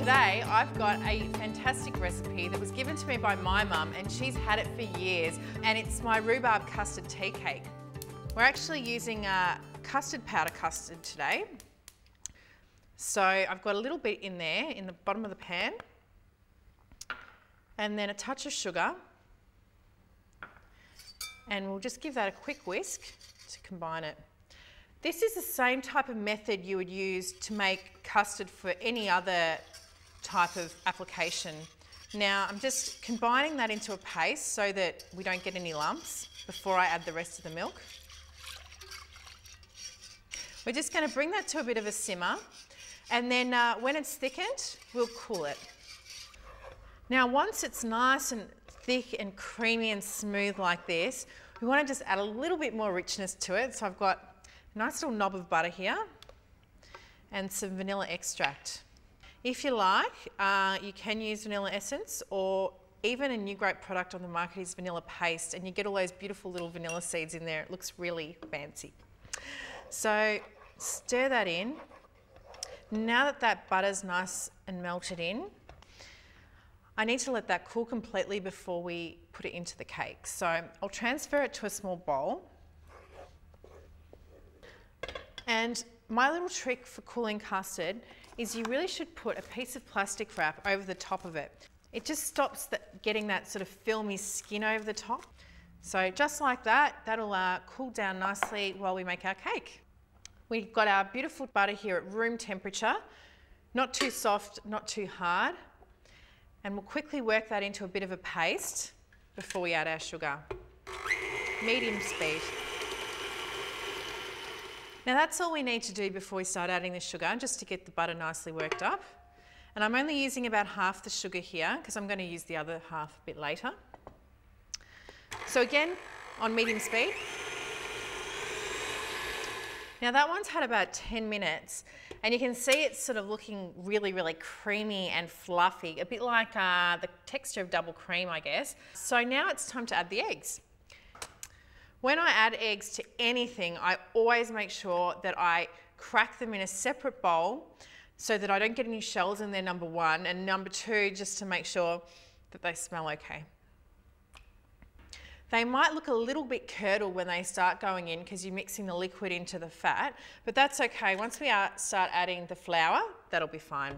Today I've got a fantastic recipe that was given to me by my mum, and she's had it for years, and it's my rhubarb custard tea cake. We're actually using custard powder custard today. So I've got a little bit in there in the bottom of the pan, and then a touch of sugar, and we'll just give that a quick whisk to combine it. This is the same type of method you would use to make custard for any other type of application. Now I'm just combining that into a paste so that we don't get any lumps before I add the rest of the milk. We're just going to bring that to a bit of a simmer, and then when it's thickened, we'll cool it. Now once it's nice and thick and creamy and smooth like this, we want to just add a little bit more richness to it. So I've got a nice little knob of butter here and some vanilla extract. If you like, you can use vanilla essence, or even a new great product on the market is vanilla paste, and you get all those beautiful little vanilla seeds in there. It looks really fancy. So stir that in. Now that that butter's nice and melted in, I need to let that cool completely before we put it into the cake. So I'll transfer it to a small bowl. And my little trick for cooling custard is you really should put a piece of plastic wrap over the top of it. It just stops getting that sort of filmy skin over the top. So just like that, that'll cool down nicely while we make our cake. We've got our beautiful butter here at room temperature, not too soft, not too hard. And we'll quickly work that into a bit of a paste before we add our sugar. Medium speed. Now that's all we need to do before we start adding the sugar, just to get the butter nicely worked up. And I'm only using about half the sugar here because I'm going to use the other half a bit later. So again, on medium speed. Now that one's had about 10 minutes, and you can see it's sort of looking really, really creamy and fluffy, a bit like the texture of double cream, I guess. So now it's time to add the eggs. When I add eggs to anything, I always make sure that I crack them in a separate bowl so that I don't get any shells in there, number one, and number two, just to make sure that they smell okay. They might look a little bit curdled when they start going in because you're mixing the liquid into the fat, but that's okay. Once we start adding the flour, that'll be fine.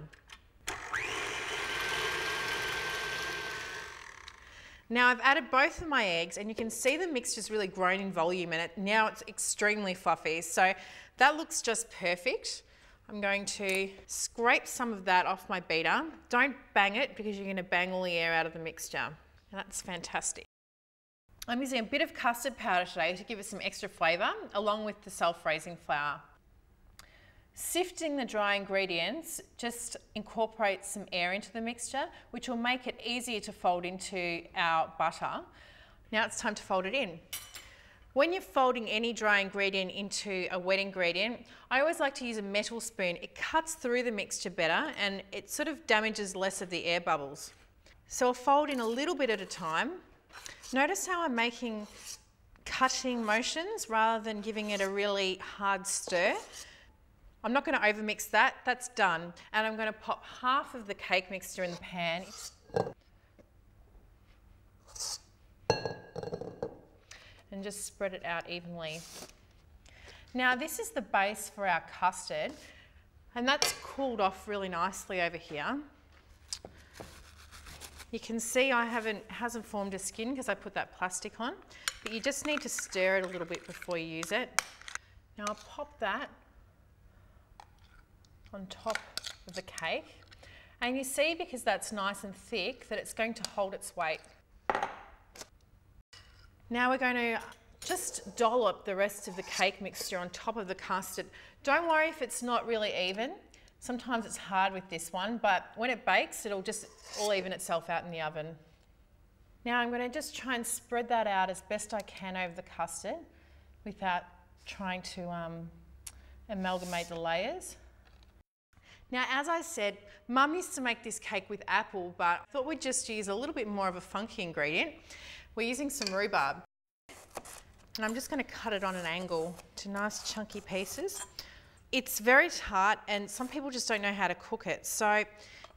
Now I've added both of my eggs, and you can see the mixture's really grown in volume, and now it's extremely fluffy. So that looks just perfect. I'm going to scrape some of that off my beater. Don't bang it because you're going to bang all the air out of the mixture. And that's fantastic. I'm using a bit of custard powder today to give it some extra flavour, along with the self-raising flour. Sifting the dry ingredients just incorporates some air into the mixture, which will make it easier to fold into our butter. Now it's time to fold it in. When you're folding any dry ingredient into a wet ingredient, I always like to use a metal spoon. It cuts through the mixture better, and it sort of damages less of the air bubbles. So I'll fold in a little bit at a time. Notice how I'm making cutting motions rather than giving it a really hard stir. I'm not going to overmix that, that's done. And I'm going to pop half of the cake mixture in the pan. And just spread it out evenly. Now this is the base for our custard, and that's cooled off really nicely over here. You can see it hasn't formed a skin because I put that plastic on, but you just need to stir it a little bit before you use it. Now I'll pop that on top of the cake, and you see, because that's nice and thick, that it's going to hold its weight. Now we're going to just dollop the rest of the cake mixture on top of the custard. Don't worry if it's not really even. Sometimes it's hard with this one, but when it bakes, it'll just all even itself out in the oven. Now I'm going to just try and spread that out as best I can over the custard without trying to amalgamate the layers. Now, as I said, Mum used to make this cake with apple, but I thought we'd just use a little bit more of a funky ingredient. We're using some rhubarb. And I'm just going to cut it on an angle to nice chunky pieces. It's very tart, and some people just don't know how to cook it. So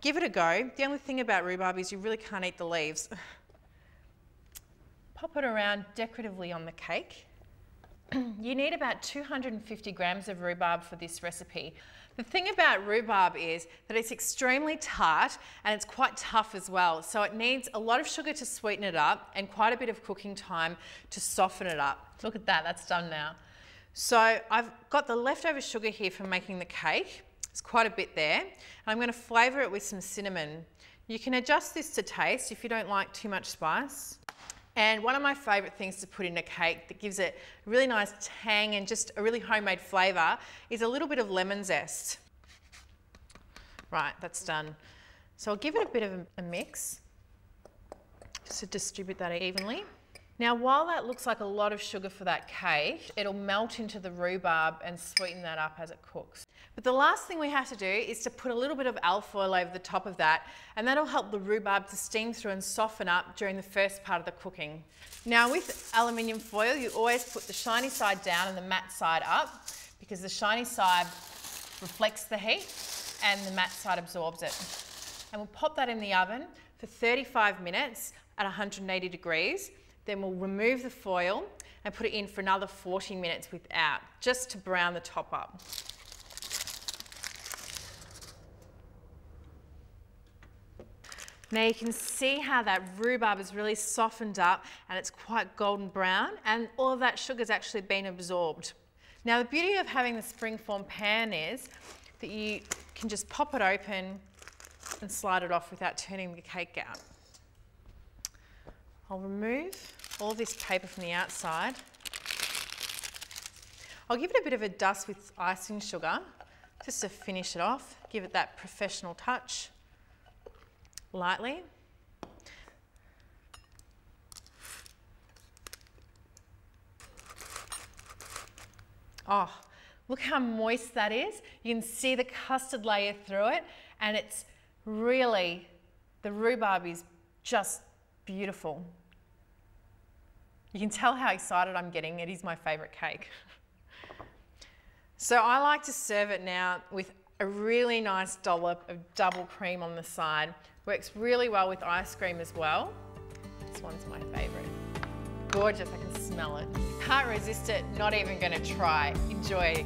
Give it a go. The only thing about rhubarb is you really can't eat the leaves. Pop it around decoratively on the cake. You need about 250 grams of rhubarb for this recipe. The thing about rhubarb is that it's extremely tart and it's quite tough as well. So it needs a lot of sugar to sweeten it up and quite a bit of cooking time to soften it up. Look at that, that's done now. So I've got the leftover sugar here from making the cake. There's quite a bit there. And I'm going to flavour it with some cinnamon. You can adjust this to taste if you don't like too much spice. And one of my favourite things to put in a cake that gives it a really nice tang and just a really homemade flavour is a little bit of lemon zest. Right, that's done. So I'll give it a bit of a mix just to distribute that evenly. Now, while that looks like a lot of sugar for that cake, it'll melt into the rhubarb and sweeten that up as it cooks. But the last thing we have to do is to put a little bit of alfoil over the top of that, and that'll help the rhubarb to steam through and soften up during the first part of the cooking. Now, with aluminium foil, you always put the shiny side down and the matte side up, because the shiny side reflects the heat and the matte side absorbs it. And we'll pop that in the oven for 35 minutes at 180 degrees. Then we'll remove the foil and put it in for another 40 minutes without, just to brown the top up. Now you can see how that rhubarb is really softened up and it's quite golden brown, and all of that sugar's actually been absorbed. Now the beauty of having the springform pan is that you can just pop it open and slide it off without turning the cake out. I'll remove all this paper from the outside. I'll give it a bit of a dust with icing sugar just to finish it off, give it that professional touch, lightly. Oh, look how moist that is. You can see the custard layer through it, and it's really, the rhubarb is just beautiful. You can tell how excited I'm getting. It is my favourite cake. So I like to serve it now with a really nice dollop of double cream on the side. Works really well with ice cream as well. This one's my favourite. Gorgeous, I can smell it. Can't resist it, not even going to try. Enjoy.